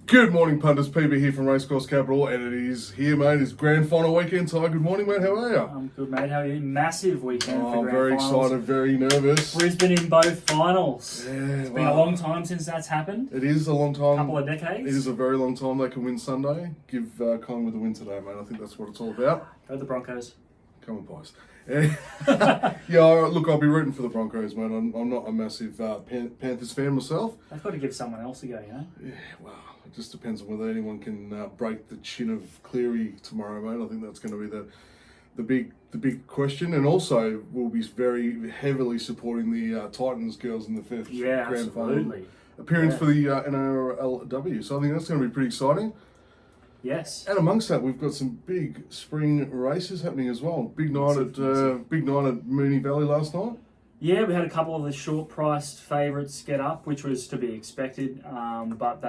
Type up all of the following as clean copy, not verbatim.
Good morning, punters. PB here from Racecourse Capital, and it is here, mate. It's grand final weekend. Ty, good morning, mate. How are you? I'm good, mate. How are you? Massive weekend for grand very finals. excited, very nervous. Brisbane in both finals. Yeah, It's been a long time since that's happened. It is a long time. Couple of decades. It is a very long time. They can win Sunday. Give Collingwood the win today, mate. I think that's what it's all about. Go the Broncos. Come on, boys. Yeah, look, I'll be rooting for the Broncos, mate. I'm not a massive Panthers fan myself. They've got to give someone else a go, you know? Yeah, well, it just depends on whether anyone can break the chin of Cleary tomorrow, mate. I think that's going to be the big question, and also we'll be very heavily supporting the Titans girls in the fifth grand final appearance for the NRLW. So I think that's going to be pretty exciting. Yes. And amongst that, we've got some big spring races happening as well. Big night at Moonee Valley last night. Yeah, we had a couple of the short-priced favourites get up, which was to be expected. But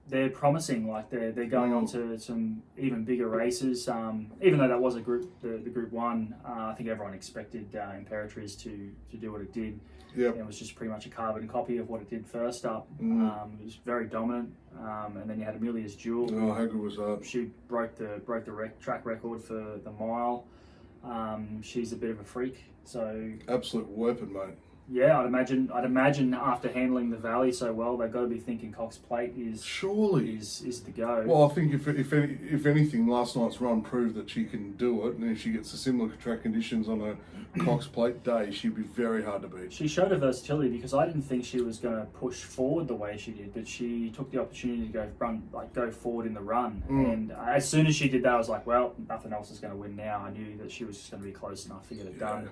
they're promising. Like they're going on to some even bigger races. Even though that was the Group 1, I think everyone expected Imperatriz to do what it did. Yep. It was just pretty much a carbon copy of what it did first up. It was very dominant. And then you had Amelia's Jewel. Oh, how good was that? She broke the track record for the mile. She's a bit of a freak. So absolute weapon, mate. yeah, I'd imagine after handling the Valley so well, they've got to be thinking Cox Plate is the go. Well, I think if anything, last night's run proved that she can do it, and if she gets the similar track conditions on a Cox Plate day, she'd be very hard to beat. She showed her versatility because I didn't think she was going to push forward the way she did, but she took the opportunity to go forward in the run. And as soon as she did that, I was like, well, nothing else is going to win now. I knew that she was just going to be close enough to get it done.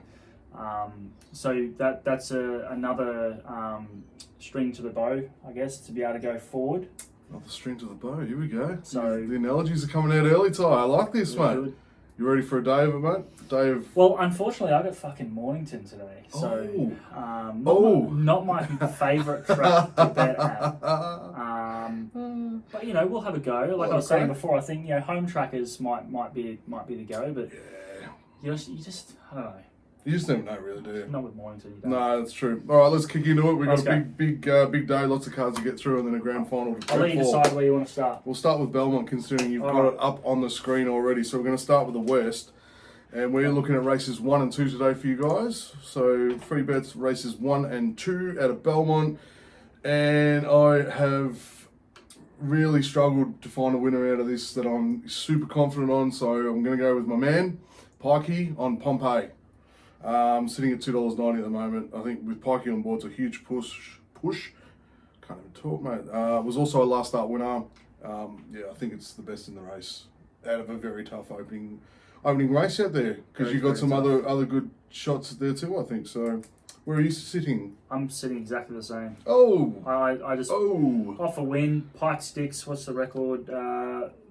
So that's another string to the bow, I guess, to be able to go forward. Another string to the bow. Here we go. So the analogies are coming out early, Ty. I like this, mate. Good. You ready for a day of it, mate? Day of... Well, unfortunately, I got fucking Mornington today, so not my favourite track to bet at. But you know, we'll have a go. Like I was saying before, I think home trackers might be the go, but you just I don't know. You just never know, really, do you? Not with Mornington, you don't. No, that's true. All right, let's kick into it. We've got a big day, lots of cards to get through, and then a grand final to I'll let you decide where you want to start. We'll start with Belmont, considering you've got it up on the screen already. So we're going to start with the West, and we're looking at races 1 and 2 today for you guys. So 3 bets, races 1 and 2 out of Belmont, and I have really struggled to find a winner out of this that I'm super confident on. So I'm going to go with my man, Pikey, on Pompeii. Sitting at $2.90 at the moment. I think with Pikey on board, it's a huge push. Can't even talk, mate. Was also a last start winner. I think it's the best in the race out of a very tough opening race out there, because you've got some other good shots there too, I think. So where are you sitting? I'm sitting exactly the same. I just off a win. Pike sticks. What's the record?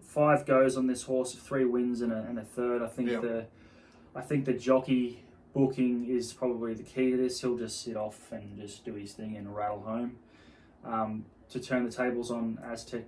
5 goes on this horse, 3 wins and a third. I think the jockey booking is probably the key to this. He'll just sit off and just do his thing and rattle home. To turn the tables on Aztec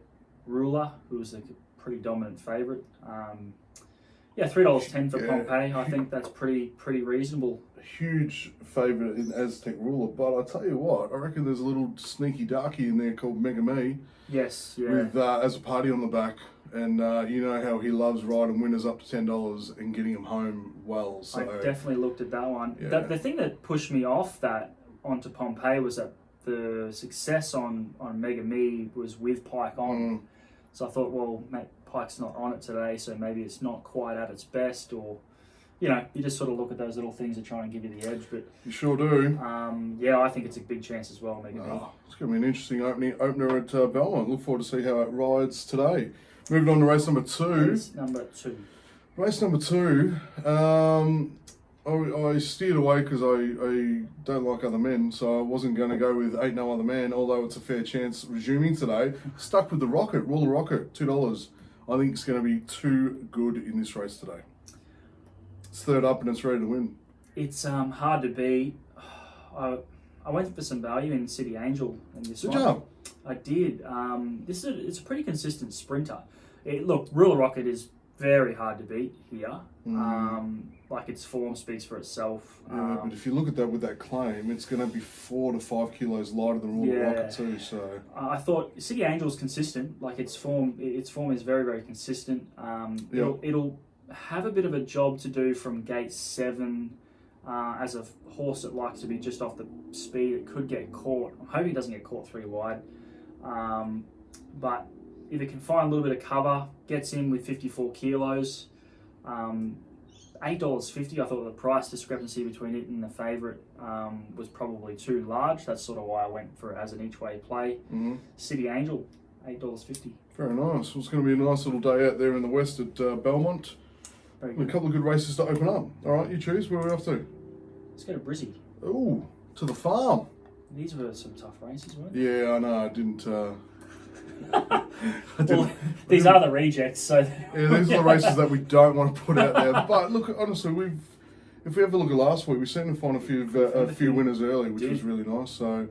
Ruler, who was a pretty dominant favourite. $3.10 for Pompeii. I think that's pretty reasonable. A huge favourite in Aztec Ruler, but I tell you what, I reckon there's a little sneaky darkie in there called Mega Me. Yes, yeah. With as a party on the back. And you know how he loves riding winners up to $10 and getting them home well. So I definitely looked at that one. Yeah. The thing that pushed me off that onto Pompeii was that the success on Mega Me was with Pike on. So I thought, well, mate, Pike's not on it today, so maybe it's not quite at its best, or you just sort of look at those little things that try and give you the edge. But you sure do. I think it's a big chance as well, Mega Me. It's going to be an interesting opener at Belmont. Look forward to see how it rides today. Moving on to race number 2. Race number 2. I steered away because I don't like other men, so I wasn't going to go with Ain't No Other Man, although it's a fair chance resuming today. Stuck with the Rocket, Ruler Rocket, $2. I think it's going to be too good in this race today. It's third up and it's ready to win. It's hard to beat. I went for some value in City Angel in this one. Good job. I did. It's a pretty consistent sprinter. Ruler Rocket is very hard to beat here. Like its form speaks for itself. Yeah, but if you look at that with that claim, it's going to be 4 to 5 kilos lighter than Rule of Rocket too. So I thought City Angel's consistent. Like its form is very, very consistent. It'll have a bit of a job to do from gate 7. As a horse that likes to be just off the speed, it could get caught. I'm hoping it doesn't get caught 3 wide. But if it can find a little bit of cover, gets in with 54 kilos, $8.50, I thought the price discrepancy between it and the favourite was probably too large. That's sort of why I went for it as an each-way play. City Angel, $8.50. Very nice. Well, it's going to be a nice little day out there in the west at Belmont. A couple of good races to open up. All right, you choose. Where are we off to? Let's go to Brizzy. Ooh, to the farm. These were some tough races, weren't they? Yeah, I know. I didn't. Well, these are the rejects, so yeah, these are the races that we don't want to put out there. But look, honestly, if we have a look at last week, we seemed to find a few winners early, which was really nice. So,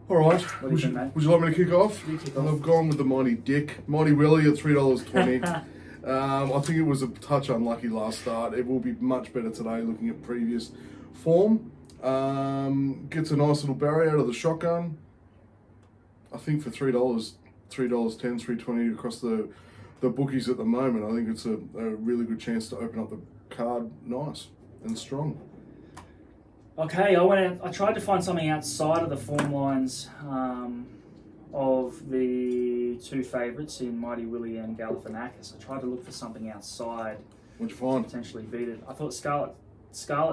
all right, would you like me to kick off? I've gone with the Mighty Dick, Mighty Willie at $3.20. I think it was a touch unlucky last start. It will be much better today looking at previous form. Gets a nice little barrier out of the shotgun. I think for $3, $3.10, $3.20 across the bookies at the moment, I think it's a really good chance to open up the card nice and strong. Okay, I tried to find something outside of the form lines of the 2 favourites in Mighty Willie and Galifianakis. I tried to look for something outside. What'd you find? Potentially beat it. I thought Scarlet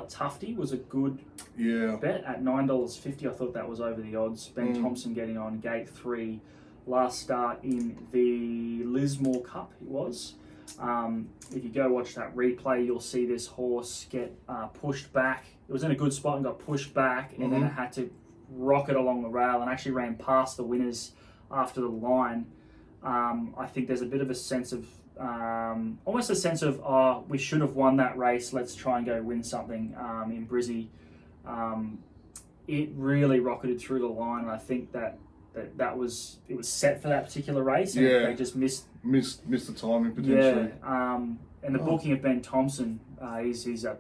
Tufty was a good bet at $9.50. I thought that was over the odds. Ben Thompson getting on gate 3, last start in the Lismore Cup it was. If you go watch that replay, you'll see this horse get pushed back. It was in a good spot and got pushed back, and then it had to rocket along the rail and actually ran past the winners after the line. I think there's a bit of a sense of almost a sense of we should have won that race, let's try and go win something in Brizzy. It really rocketed through the line, and I think that was set for that particular race, and they just missed the timing potentially. And the booking of Ben Thompson, he's a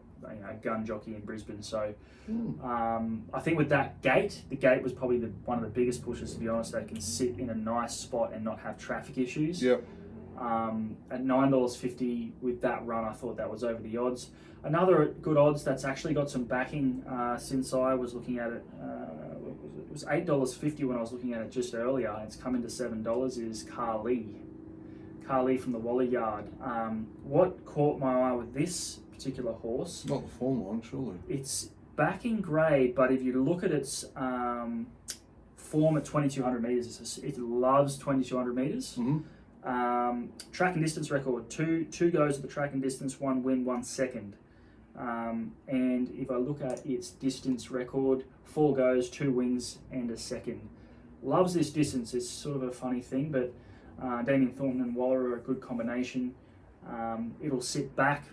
gun jockey in Brisbane, so I think with that gate, the gate was probably one of the biggest pushes, to be honest. They can sit in a nice spot and not have traffic issues. At $9.50 with that run, I thought that was over the odds. Another good odds that's actually got some backing since I was looking at it. It was $8.50 when I was looking at it just earlier. It's come into $7. Is Carly from the Wally Yard. What caught my eye with this particular horse? Not the form line, surely. It's back in grade, but if you look at its form at 2,200 metres, it loves 2,200 metres. Track and distance record, two goes at the track and distance, 1 win, 1 second. And if I look at its distance record, 4 goes, 2 wins and a second. Loves this distance. It's sort of a funny thing, but Damien Thornton and Waller are a good combination. It'll sit back,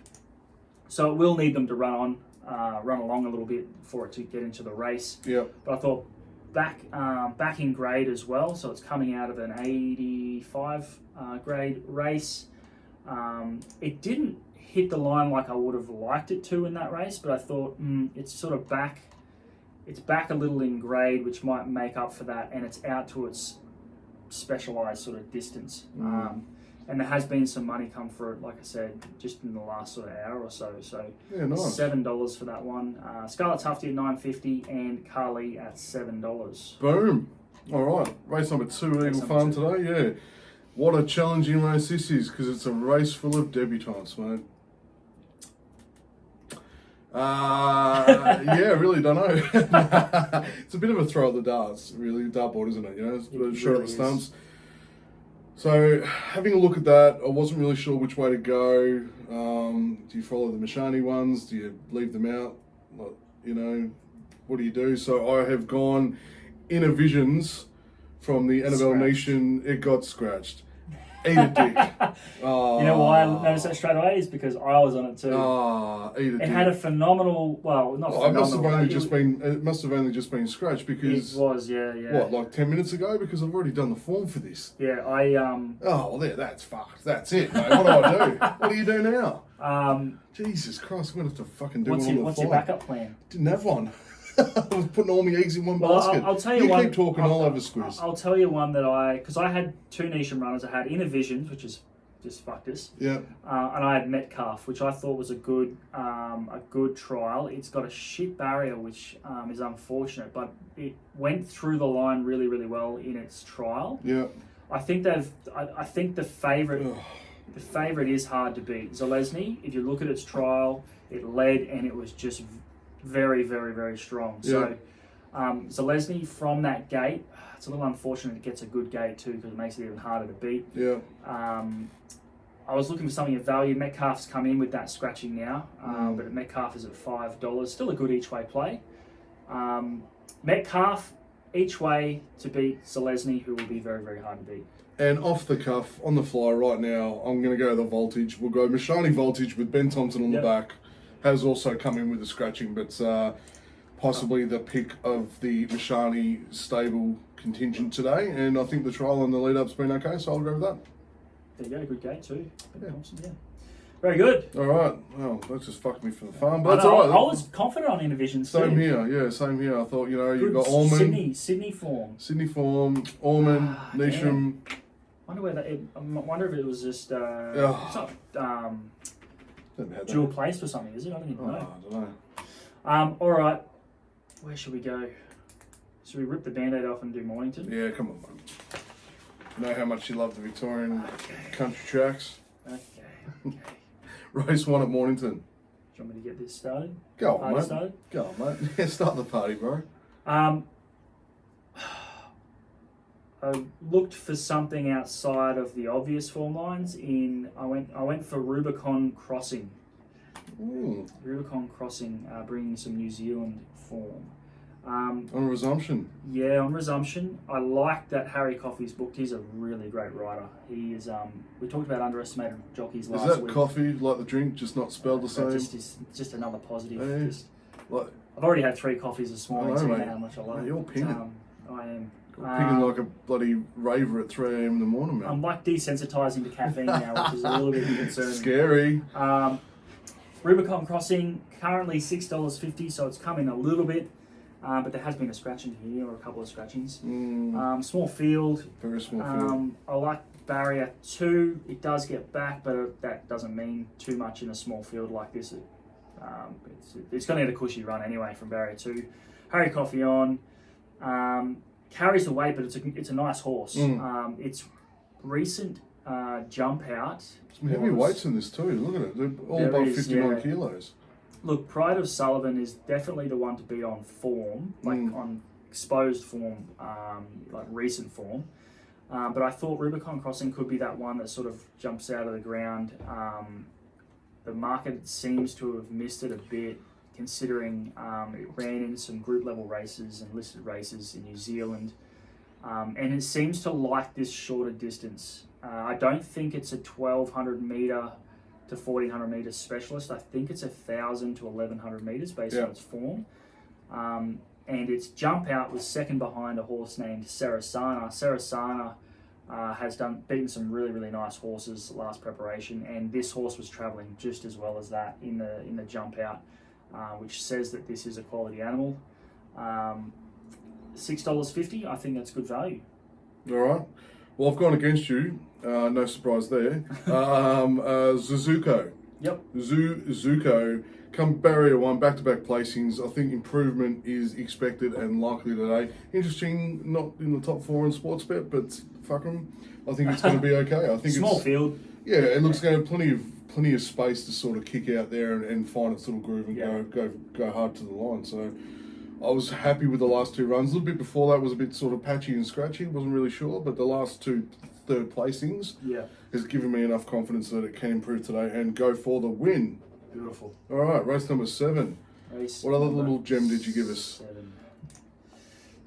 so it will need them to run along a little bit for it to get into the race. But I thought back in grade as well, so it's coming out of an 85 grade race. It didn't hit the line like I would have liked it to in that race, but I thought it's sort of back. It's back a little in grade, which might make up for that, and it's out to its specialised sort of distance. And there has been some money come for it, like I said, just in the last sort of hour or so. So nice. $7 for that one. Scarlet Tufty at $9.50 and Carly at $7. Boom. All right, race number 2 at Eagle Farm today. What a challenging race this is, because it's a race full of debutantes, mate. Really don't know. It's a bit of a throw at the darts, really, dartboard, isn't it? It's a shot at the stumps. So, having a look at that, I wasn't really sure which way to go. Do you follow the Mashani ones? Do you leave them out? What do you do? So, I have gone Inner Visions from the Annabelle Nation. It got scratched. Eat a dick. Oh. You know why I noticed that straight away? Is because I was on it too. Oh, eat a dick. It had a phenomenal, well, not phenomenal. It must have only just been scratched because... It was, yeah. What, like 10 minutes ago? Because I've already done the form for this. Yeah, Oh, well, that's fucked. That's it, mate. What do I do? What do you do now? Jesus Christ, I'm going to have to fucking do one on the fly. What's your backup plan? Didn't have one. I was putting all my eggs in one basket. I'll tell you one. Keep talking, I'll have a squiz. I'll tell you one that because I had two Nisham runners. I had Innovisions, which is just fucked us. Yeah. And I had Metcalf, which I thought was a good trial. It's got a shit barrier, which is unfortunate, but it went through the line really, really well in its trial. Yeah. I think the favourite. The favourite is hard to beat. Zelezny, if you look at its trial, it led and it was just very, very, very strong. Yeah. So Zelezny from that gate, it's a little unfortunate it gets a good gate too because it makes it even harder to beat. Yeah. I was looking for something of value. Metcalf's come in with that scratching now, but Metcalf is at $5. Still a good each way play. Metcalf each way to beat Zelezny, who will be very, very hard to beat. And off the cuff, on the fly right now, I'm going to go the Voltage. We'll go Mashani Voltage with Ben Thompson on the back. Has also come in with the scratching, but possibly the pick of the Mashani stable contingent today. And I think the trial and the lead-up's been okay, so I'll go with that. There you go, good gate too. Ben Thompson, yeah. Very good. All right. Well, that just fucked me for the farm, but that's all right. I was confident on Innovisions. Same here. Yeah, same here. I thought, you've got Orman. Sydney form. Orman, Nisham. I wonder if it was just it's not dual placed or something, is it? I don't even know. I don't know. All right. Where should we go? Should we rip the Band-Aid off and do Mornington? Yeah, come on, man. You know how much you love the Victorian country tracks. Okay. Race 1 at Mornington. Do you want me to get this started? Go on, mate. Yeah, start the party, bro. I looked for something outside of the obvious form lines. I went for Rubicon Crossing. Rubicon Crossing, bringing some New Zealand form. On resumption. Yeah, on resumption. I like that Harry Coffey's booked. He's a really great rider. He is. We talked about underestimated jockeys last week. Is that coffee like the drink, just not spelled the same? Just another positive. Hey, I've already had 3 coffees this morning, so you know how much I love it. You're pinging. I am. Picking like a bloody raver at 3 a.m. in the morning, man. I'm like desensitizing to caffeine now, which is a little bit concerning. Scary. Rubicon Crossing, currently $6.50, so it's come in a little bit, but there has been a scratching here, or a couple of scratchings. Small field. Very small field. I like barrier 2. It does get back, but that doesn't mean too much in a small field like this. It's going to get a cushy run anyway from barrier 2. Harry Coffey on. Carries the weight, but it's a nice horse. Its recent jump out. Some heavy weights in this too. Look at it. They're all above 59 kilos. Look, Pride of Sullivan is definitely the one to beat on form, like on exposed form, like recent form. But I thought Rubicon Crossing could be that one that sort of jumps out of the ground. The market seems to have missed it a bit, considering it ran in some group level races and listed races in New Zealand, and it seems to like this shorter distance. I don't think it's a 1200 metre to 1400 metre specialist. I think it's 1000 to 1100 metres based on its form, and its jump out was second behind a horse named Sarasana. Sarasana has beaten some really, really nice horses last preparation, and this horse was travelling just as well as that in the jump out. Which says that this is a quality animal. $6.50, I think that's good value. All right. Well, I've gone against you. No surprise there. Zuzuko. Yep. Zuzuko. Come barrier 1, back-to-back placings. I think improvement is expected and likely today. Interesting, not in the top 4 in sports bet, but fuck 'em. I think it's going to be okay. I think small field. Yeah, it looks going to have plenty of space to sort of kick out there and find its little groove and go hard to the line. So I was happy with the last 2 runs. A little bit before that was a bit sort of patchy and scratchy. Wasn't really sure, but the last 2 third placings has given me enough confidence that it can improve today and go for the win. Beautiful. All right, race number 7. What other little gem did you give us? 7.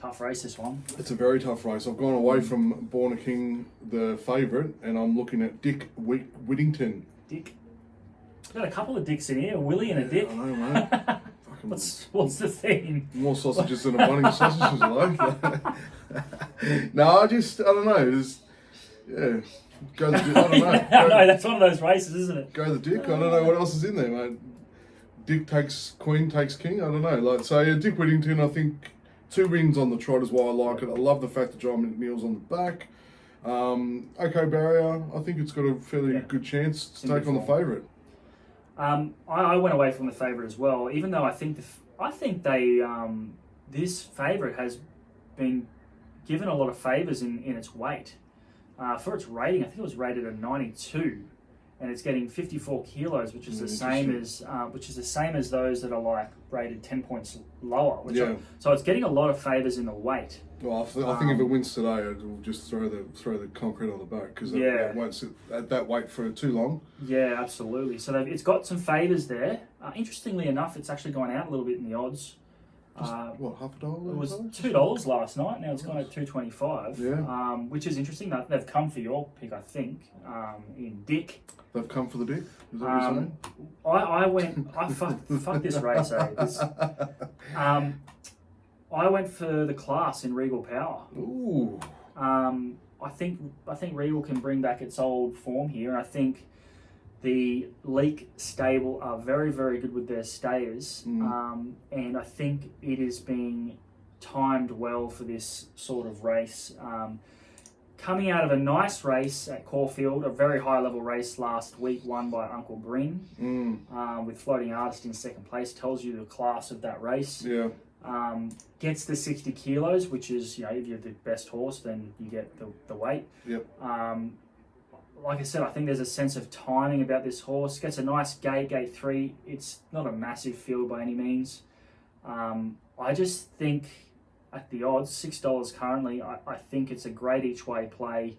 Tough race, this one. It's a very tough race. I've gone away from Born a King, the favourite, and I'm looking at Dick Whittington. Dick? We've got a couple of Dicks in here, a Willie and a Dick. I know, mate. What's the theme? More sausages than a Bunnings sausages, like. No, I don't know. Go the Dick. I don't know. No, that's one of those races, isn't it? Go the Dick. I don't know what else is in there, mate. Dick takes Queen, takes King. I don't know. Like, so yeah, Dick Whittington, I think 2 wins on the trot is why I like it. I love the fact that John McNeil's on the back. OK Barrier, I think it's got a fairly good chance to take on the favourite. I went away from the favourite as well, even though I think this favourite has been given a lot of favours in its weight. For its rating, I think it was rated at 92, and it's getting 54 kilos, which is the same as those that are like rated 10 points lower. So it's getting a lot of favours in the weight. Well, I think if it wins today, it will just throw the concrete on the back because it won't sit at that weight for too long. Yeah, absolutely. So it's got some favours there. Interestingly enough, it's actually gone out a little bit in the odds. $1/2? It was $2 last night. Now it's gone at $2.25. Yeah. Which is interesting. They've come for your pick, I think, in Dick. They've come for the Dick. Is that what you're saying? I went. Fuck this race. I went for the class in Regal Power. Ooh. I think Regal can bring back its old form here. I think the Leak stable are very, very good with their stayers, and I think it is being timed well for this sort of race. Coming out of a nice race at Caulfield, a very high-level race last week, won by Uncle Bryn, with Floating Artist in second place, tells you the class of that race. Yeah. Gets the 60 kilos, which is, if you're the best horse, then you get the weight. Yep. Like I said, I think there's a sense of timing about this horse. Gets a nice gate 3. It's not a massive field by any means. I just think at the odds, $6 currently, I think it's a great each way play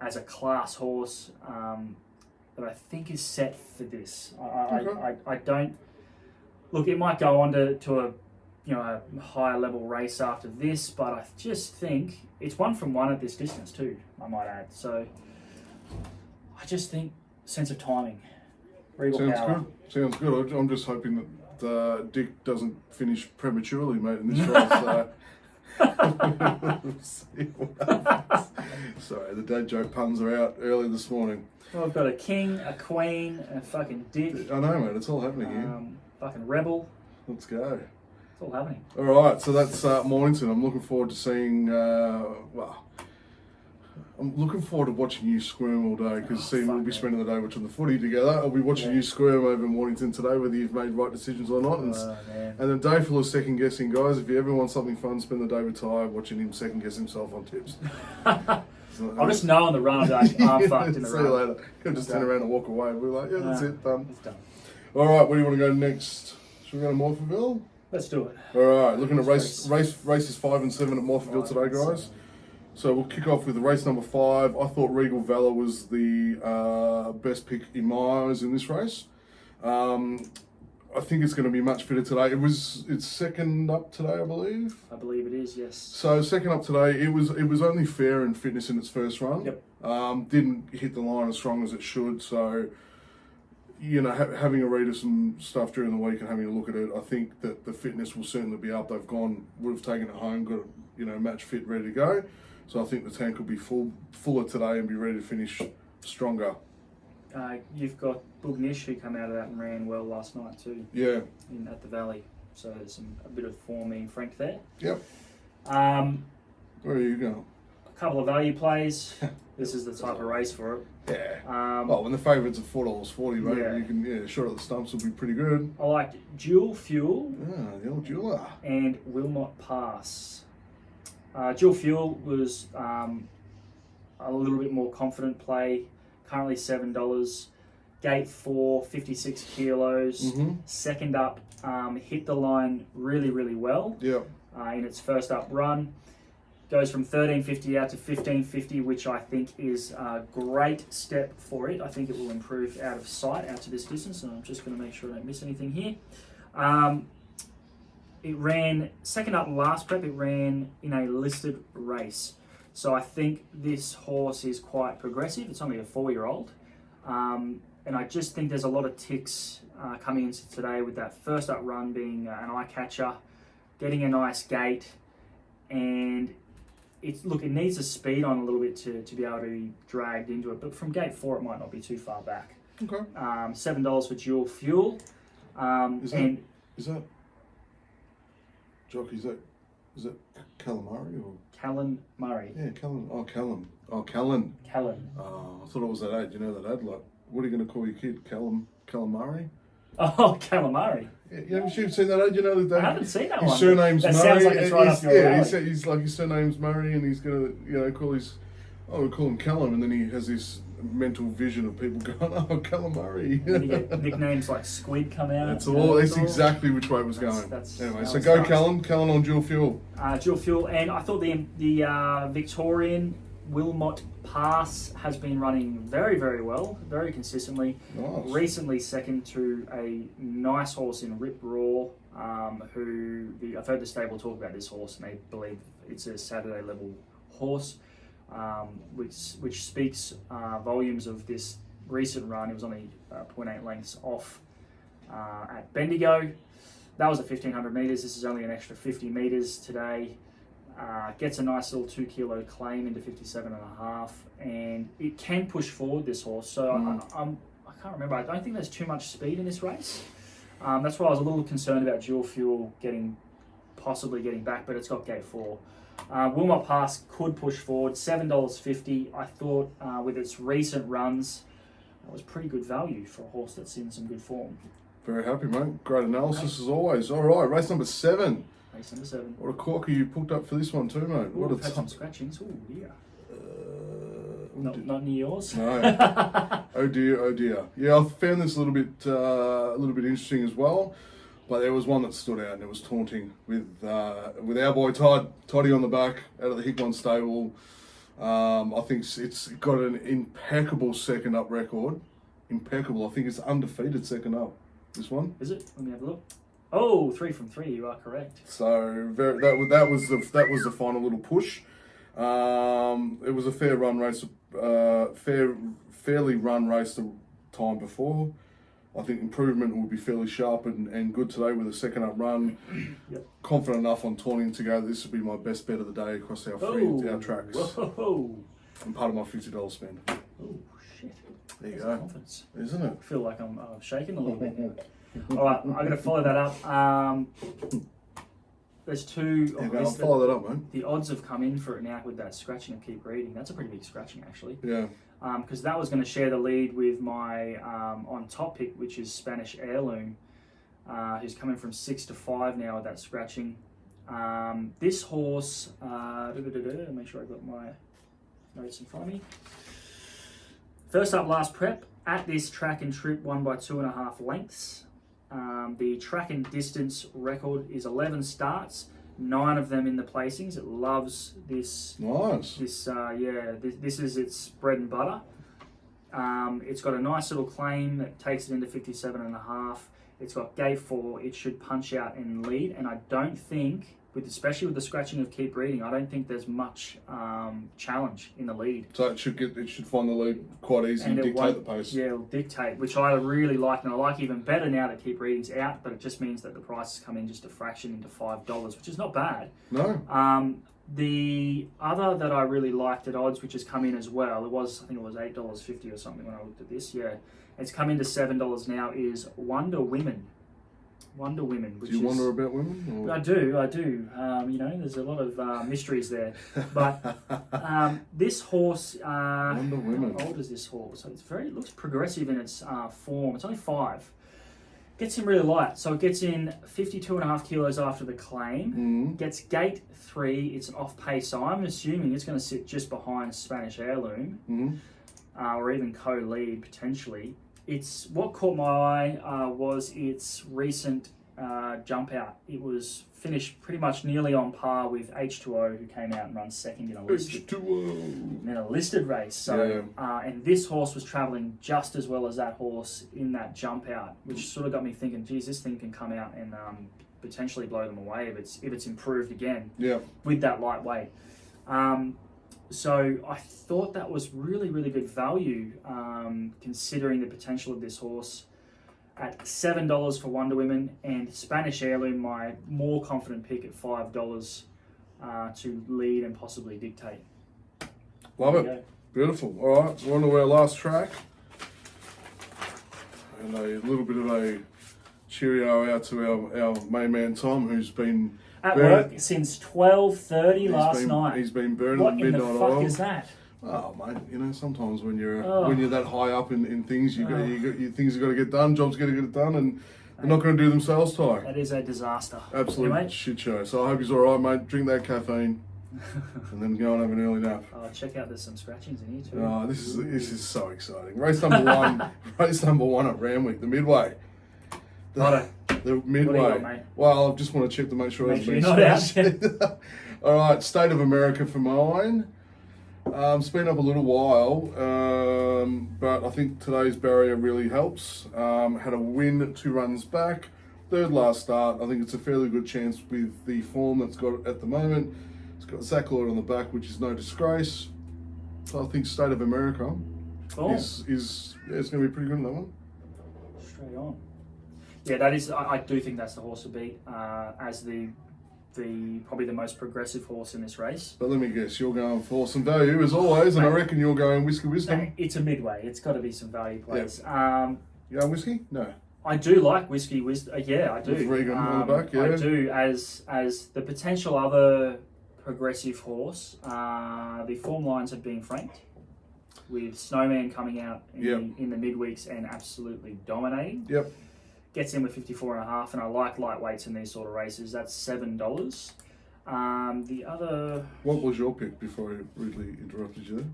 as a class horse that I think is set for this. I don't look. It might go on to a higher level race after this, but I just think it's 1 from 1 at this distance too, I might add. So I just think sense of timing. Regal Power. Sounds good. I'm just hoping that Dick doesn't finish prematurely, mate, in this race. We'll see what happens. Sorry, the dad joke puns are out early this morning. Well, I've got a King, a Queen, and a fucking Dick. I know, mate. It's all happening here. Fucking Rebel. Let's go. It's all happening. All right, so that's Mornington. I'm looking forward to seeing. I'm looking forward to watching you squirm all day because we'll be spending the day watching the footy together. I'll be watching you squirm over Mornington today, whether you've made right decisions or not. And a day full of second guessing, guys. If you ever want something fun, spend the day with Ty watching him second guess himself on tips. I'll just know on the run, I'm fucked in the run. See you later. He'll just turn around and walk away. We're like, that's it, done. It's done. All right, where do you want to go next? Should we go to Morphettville? Let's do it. All right, looking at races 5 and 7 at Morphettville today, guys. So we'll kick off with race number 5. I thought Regal Valor was the best pick in my eyes in this race. I think it's going to be much fitter today. It's second up today, I believe. I believe it is, yes. So second up today, it was only fair in fitness in its first run. Yep. Didn't hit the line as strong as it should. So, having a read of some stuff during the week and having a look at it, I think that the fitness will certainly be up. Would have taken it home, got it, match fit, ready to go. So I think the tank will be fuller today and be ready to finish stronger. You've got Bugnish who come out of that and ran well last night too. Yeah. At the Valley. So there's a bit of form in Frank there. Yep. Where are you going? A couple of value plays. This is the type of race for it. Yeah. When the favourites are $4.40, mate, you can shot at the stumps will be pretty good. I liked Dual Fuel. The old jeweler. And Will Not Pass. Dual Fuel was a little bit more confident play. Currently $7. Gate 4, 56 kilos. Second up, hit the line really, really well. Yep. In its first up run. Goes from 13.50 out to 15.50, which I think is a great step for it. I think it will improve out of sight, out to this distance, and I'm just going to make sure I don't miss anything here. it ran second up last prep. It ran in a listed race. So I think this horse is quite progressive. It's only a 4-year-old. And I just think there's a lot of ticks coming into today with that first up run being an eye catcher, getting a nice gait, and it needs the speed on a little bit to be able to be dragged into it. But from gate 4, it might not be too far back. Okay. $7 for Dual Fuel. Is that jockey? Is that Calamari or Callan Murray? Yeah, Callan. Oh, Callum. Oh, Callan. Callan. Oh, I thought it was that ad. You know that ad? Like, what are you going to call your kid? Calamari? Oh, Calamari. Yeah, you haven't seen that ad? You know that I haven't seen that his one. surname's that Murray. Sounds like it's right up your alley. He's like his surname's Murray, and he's going to call his. Oh, we call him Callum, and then he has this mental vision of people going, "Oh, Calamari." And you get nicknames like Squid come out. That's exactly which way it was going. Anyway, so go Callan on Dual Fuel. Dual Fuel, and I thought the Victorian Wilmot Pass has been running very, very well, very consistently. Nice. Recently second to a nice horse in Rip Raw, I've heard the stable talk about this horse, and they believe it's a Saturday level horse. Which speaks volumes of this recent run. It was only 0.8 lengths off at Bendigo. That was at 1,500 metres. This is only an extra 50 metres today. Gets a nice little 2 kilo claim into 57.5, and it can push forward, this horse. So I can't remember. I don't think there's too much speed in this race. That's why I was a little concerned about Dual Fuel possibly getting back, but it's got gate 4. Wilmot Pass could push forward, $7.50. I thought with its recent runs, that was pretty good value for a horse that's in some good form. Very happy, mate. Great analysis as always. All right, race number 7. Race number 7. What a corker you pulled up for this one too, mate. Ooh, what a had some scratchings. Oh dear. Not near yours. No. Oh dear, oh dear. Yeah, I found this a little bit interesting as well. But there was one that stood out, and it was Taunting with our boy Toddy on the back out of the Hickman stable. I think it's got an impeccable second up record. Impeccable. I think it's undefeated second up. This one. Is it? Let me have a look. Oh, 3 from 3. You are correct. So that was the final little push. It was a fair run race, fairly run race the time before. I think improvement will be fairly sharp and good today with a second up run. Yep. Confident enough on Taunting to go. This will be my best bet of the day across our our tracks. Whoa. And part of my $50 spend. Oh shit! There you go. Confidence. Isn't it? I feel like I'm shaking a little bit. All right, I'm going to follow that up. There's 2. I'll follow that up, mate. The odds have come in for it now with that scratching of Keep Reading. That's a pretty big scratching, actually. Yeah. Because that was going to share the lead with my on top pick, which is Spanish Heirloom, who's coming from 6 to 5 now with that scratching. This horse, make sure I got my notes in front of me. First up, last prep at this track and trip, won by 2.5 lengths. The track and distance record is 11 starts, 9 of them in the placings. It loves this. Nice. This is its bread and butter. It's got a nice little claim that takes it into 57.5. It's got gate 4. It should punch out and lead, and I don't think, especially with the scratching of Keep Reading, I don't think there's much challenge in the lead. So it should find the lead quite easy and dictate the pace. Yeah, it'll dictate, which I really like, and I like even better now that Keep Reading's out, but it just means that the price has come in just a fraction into $5, which is not bad. No. The other that I really liked at odds, which has come in as well, I think it was $8.50 or something when I looked at this, yeah. It's come into $7 now, is Wonder Women. Which do you wonder about women? Or? I do. There's a lot of mysteries there. But this horse, Wonder Women. How old is this horse? So it looks progressive in its form. It's only 5. Gets in really light. So it gets in 52.5 kilos after the claim. Gets gate 3. It's an off pace. So I'm assuming it's going to sit just behind Spanish Heirloom, or even co-lead potentially. What caught my eye was its recent jump out. It was finished pretty much nearly on par with H2O, who came out and ran second in a listed race. So, and this horse was travelling just as well as that horse in that jump out, which sort of got me thinking, geez, this thing can come out and potentially blow them away if it's improved again. Yeah. With that lightweight. So I thought that was really, really good value, considering the potential of this horse. At $7 for Wonder Women, and Spanish Heirloom, my more confident pick at $5 to lead and possibly dictate. Love it. Beautiful. All right, we're on to our last track. And a little bit of a cheerio out to our main man Tom, who's been at work since 12:30 last night. He's been burning what the midnight oil. What in the fuck is that? Oh mate, you know, sometimes when you're that high up in things, you got things have got to get done, jobs got to get done, and they're not going to do themselves, Ty. That is a disaster. Absolute shit show. So I hope he's all right, mate. Drink that caffeine, and then go and have an early nap. Oh, check out, there's some scratchings in here too. Oh, this is so exciting. Race number one, race number one at Randwick, the Midway. The Midway. What do you got, mate? Well, I just want to check to make sure you're not out yet. All right, State of America for mine. It's been up a little while, but I think today's barrier really helps. Had a win 2 runs back, third last start. I think it's a fairly good chance with the form that's got at the moment. It's got Zach Lloyd on the back, which is no disgrace. So I think State of America is it's going to be pretty good in that one. Straight on. Yeah, that is. I do think that's the horse to beat as the probably the most progressive horse in this race. But let me guess, you're going for some value as always, and I reckon you're going Whiskey Wisdom. No, it's a midway. It's got to be some value plays. Yep. You going Whiskey? No. I do like Whiskey Wisdom. Yeah, I do. With Regan on the back, yeah. I do as the potential other progressive horse. The form lines have been franked, with Snowman coming out in the midweeks and absolutely dominating. Yep. Gets in with 54.5, and I like lightweights in these sort of races. That's $7. The other... What was your pick before I rudely interrupted you there?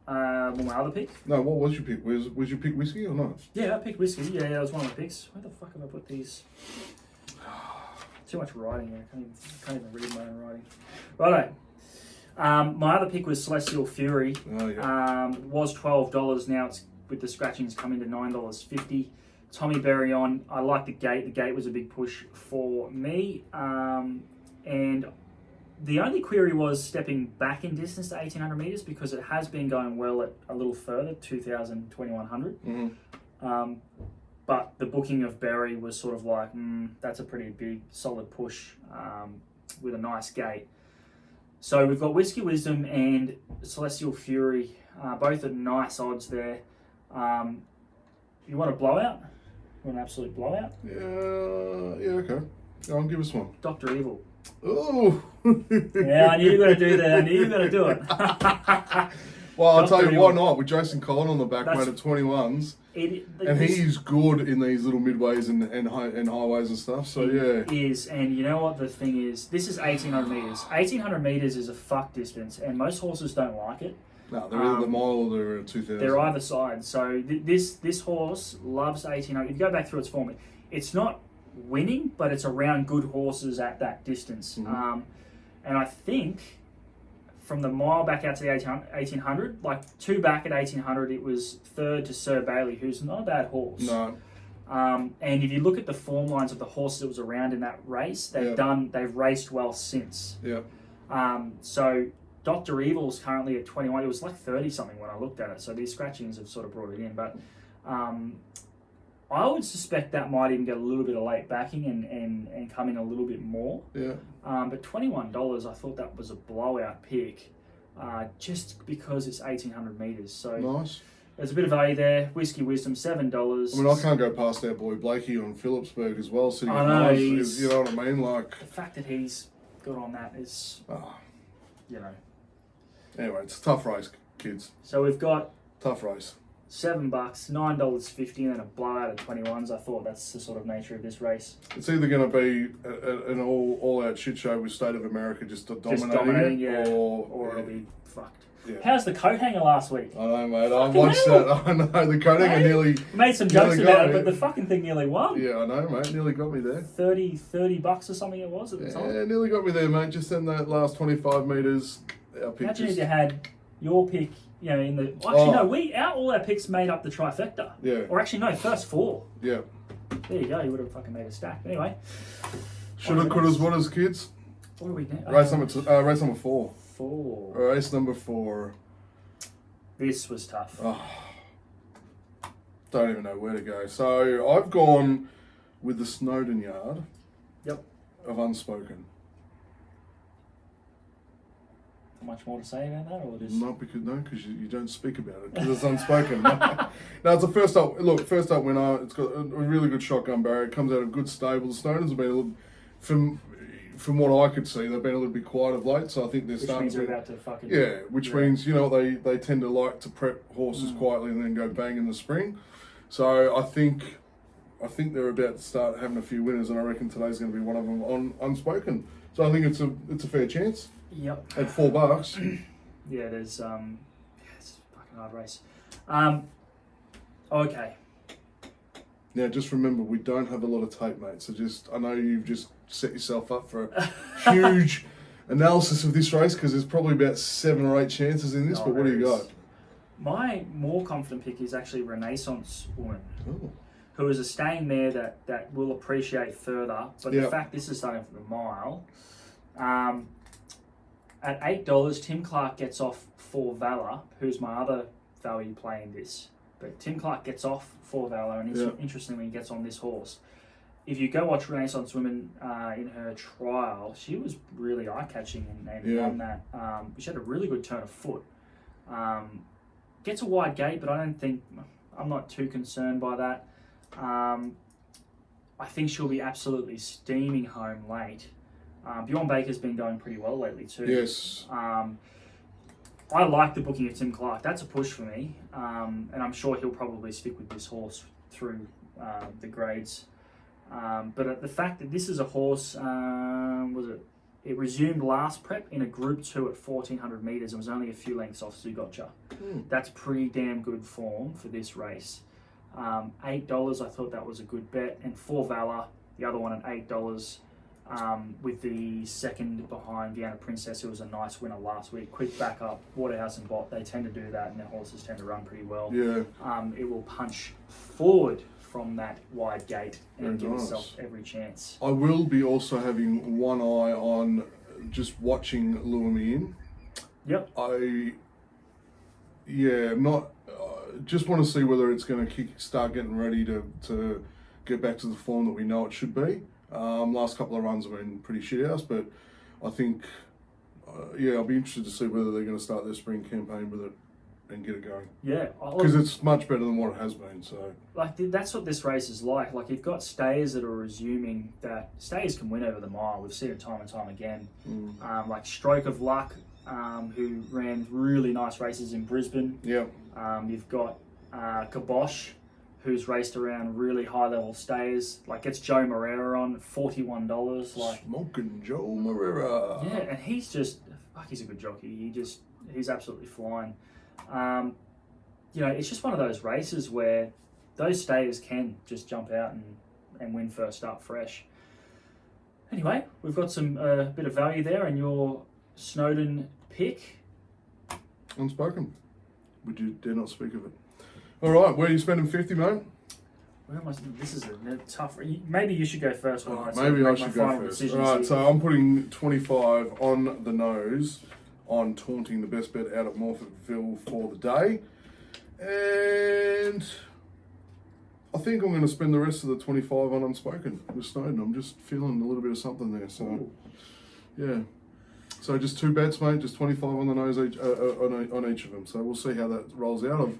Well, my other pick? No, what was your pick? Was your pick Whiskey or not? Yeah, I picked Whiskey. Yeah, that was one of my picks. Where the fuck have I put these? Too much writing here. I can't even read my own writing. Righto. My other pick was Celestial Fury. Oh, yeah. Was $12. Now it's with the scratchings coming to $9.50. Tommy Berry on. I like the gate. The gate was a big push for me. And the only query was stepping back in distance to 1,800 metres, because it has been going well at a little further, 2,000, 2,100. Mm-hmm. But the booking of Berry was sort of like, that's a pretty big, solid push with a nice gate. So we've got Whiskey Wisdom and Celestial Fury, both at nice odds there. You want a blowout? You want an absolute blowout? Yeah, okay. Go on, give us one. Dr. Evil. Oh! Yeah, I knew you were going to do that. I knew you were going to do it. Well, I'll tell you why not. With Jason Collin on the back, mate, at 21s. And he's good in these little midways and highways and stuff, so yeah. He is, and you know what the thing is? This is 1,800 metres. 1,800 metres is a fuck distance, and most horses don't like it. No, they're either the mile or they're 2,000. They're either side. So this horse loves 1,800. If you go back through its form, it's not winning, but it's around good horses at that distance. Mm-hmm. And I think from the mile back out to the 1,800, like 2 back at 1,800, it was third to Sir Bailey, who's not a bad horse. No. And if you look at the form lines of the horses that was around in that race, they've raced well since. Yeah. So Dr. Evil's currently at 21. It was like 30 something when I looked at it. So these scratchings have sort of brought it in. But I would suspect that might even get a little bit of late backing and come in a little bit more. Yeah. But $21, I thought that was a blowout pick, just because it's 1,800 metres. So nice. There's a bit of value there. Whiskey Wisdom, $7. I mean, I can't go past our boy Blakey on Phillipsburg as well. Sitting I know, you know what I mean? Like the fact that he's got on that is, you know. Anyway, it's a tough race, kids. So we've got tough race. $7, $9.50, and a blowout at 21s. I thought that's the sort of nature of this race. It's either going to be an all-out shit show with State of America just dominating it, or it'll be fucked. Yeah. How's the coat hanger last week? I know, mate. I watched that. I know the coat hanger nearly. Made some jokes about it, but the fucking thing nearly won. Yeah, I know, mate. Nearly got me there. $30 or something it was at the time. Yeah, nearly got me there, mate. Just in that last 25 metres. Imagine if you had your pick, you know, in the. All our picks made up the trifecta. Yeah. Or actually, no, first 4. Yeah. There you go. You would have fucking made a stack. Anyway. Shoulda, couldas, wouldas, kids. What are we now? Race number 4. 4. Race number 4. This was tough. Oh, don't even know where to go. So I've gone with the Snowdon Yard. Yep. Of Unspoken. Much more to say about that, or just not because you don't speak about it because it's unspoken. No, it's a first up winner. It's got a really good shotgun barrier. It comes out of good stable. The Snowdens have been a little, from what I could see, they've been a little bit quiet of late. So I think they're starting to about to fucking means they tend to like to prep horses quietly and then go bang in the spring. So I think they're about to start having a few winners, and I reckon today's going to be one of them on Unspoken. So I think it's a fair chance. Yep. At $4. Yeah, it is. It's a fucking hard race. Okay. Now, just remember, we don't have a lot of tape, mate. So I know you've just set yourself up for a huge analysis of this race because there's probably about 7 or 8 chances in this. But what do you got? My more confident pick is actually Renaissance Woman. Oh. Who is a staying mare that will appreciate further. But the fact this is starting for the mile. At $8, Tim Clark gets off for Valor, who's my other value play in this. But Tim Clark gets off for Valor, and interestingly, he gets on this horse. If you go watch Renaissance Women in her trial, she was really eye-catching and won that. She had a really good turn of foot. Gets a wide gate, but I'm not too concerned by that. I think she'll be absolutely steaming home late. Bjorn Baker's been going pretty well lately too. Yes. I like the booking of Tim Clark. That's a push for me, and I'm sure he'll probably stick with this horse through the grades. But the fact that this is a horse, it resumed last prep in a Group 2 at 1,400 metres and was only a few lengths off Zougotcha. That's pretty damn good form for this race. $8, I thought that was a good bet, and for Valor, the other one at $8. With the second behind Vienna Princess, who was a nice winner last week. Quick backup, Waterhouse and Bott, they tend to do that, and their horses tend to run pretty well. Yeah. It will punch forward from that wide gate and give itself every chance. I will be also having one eye on just watching Lure Me In. Yep. Just want to see whether it's going to start getting ready to get back to the form that we know it should be. Last couple of runs have been pretty shit house, but I think, I'll be interested to see whether they're going to start their spring campaign with it and get it going. Yeah. Because it's much better than what it has been, so. That's what this race is like. Like, you've got stayers that are resuming that stayers can win over the mile. We've seen it time and time again. Like Stroke of Luck, who ran really nice races in Brisbane. Yeah. You've got Kabosh, who's raced around really high-level stays. Like, gets Joe Moreira on $41. Like, smoking Joe Moreira. Yeah, and he's a good jockey. He's absolutely flying. It's just one of those races where those stayers can just jump out and win first up fresh. Anyway, we've got some bit of value there, and your Snowdon pick. Unspoken. Would you dare not speak of it? All right, where are you spending 50, mate? This is a tough. Maybe you should go first. Maybe I should go first. All right, so I'm putting 25 on the nose on Taunting, the best bet out at Morphettville for the day, and I think I'm going to spend the rest of the 25 on Unspoken with Snowdon. I'm just feeling a little bit of something there. So, yeah. So just 2 bets, mate. Just 25 on the nose on each of them. So we'll see how that rolls out. I've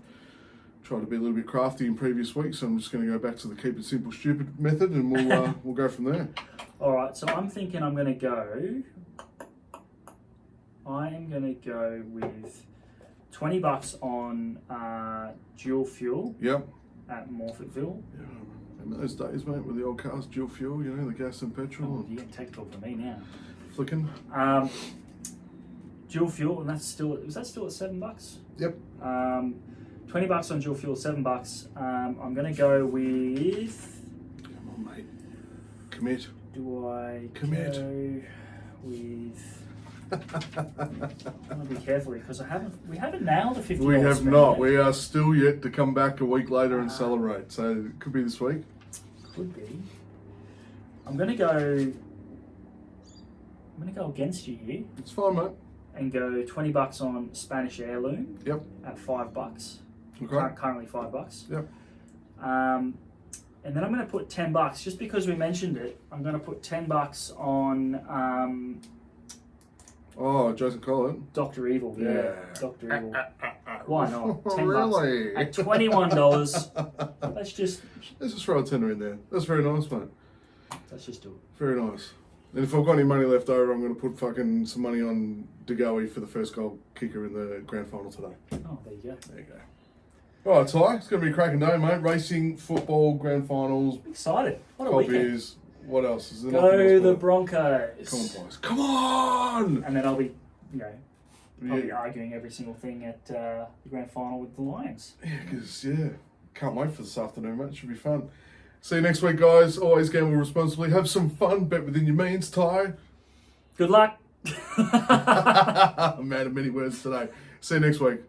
tried to be a little bit crafty in previous weeks, so I'm just going to go back to the keep it simple, stupid method, and we'll go from there. All right. So I'm thinking I'm going to go with $20 on Dual Fuel. Yep. At Morphettville. Yeah. Remember those days, mate, with the old cars, dual fuel, the gas and petrol. Oh, you're getting technical for me now. Flicking. Dual fuel, and was that still at $7? Yep. $20 on dual fuel, $7. I'm going to go with. Come on, mate. Commit. Do I commit? Go with? I'm going to be careful because we haven't nailed the $50. We have not. We are still yet to come back a week later and celebrate. So it could be this week. Could be. I'm gonna go against you here. It's fine, mate. And go $20 on Spanish Heirloom. Yep. At $5. Okay. Currently $5. Yep. And then I'm going to put $10 just because we mentioned it. I'm going to put $10 on Jason Collin. Dr. Evil. Yeah. Dr. Evil. Why not? $10 Really? At $21. Let's just throw a tenner in there. That's very nice, mate. Let's just do it. Very nice. And if I've got any money left over, I'm going to put fucking some money on De Goey for the first goal kicker in the grand final today. Oh, there you go. There you go. All right, Ty, it's going to be a cracking day, mate. Racing, football, grand finals. Excited. What a cold weekend. beers. What else? Is there Go the Broncos. Come on, boys. Come on! And then I'll be, probably arguing every single thing at the grand final with the Lions. Yeah, because, can't wait for this afternoon, mate. It should be fun. See you next week, guys. Always gamble responsibly. Have some fun. Bet within your means, Ty. Good luck. I'm out of many words today. See you next week.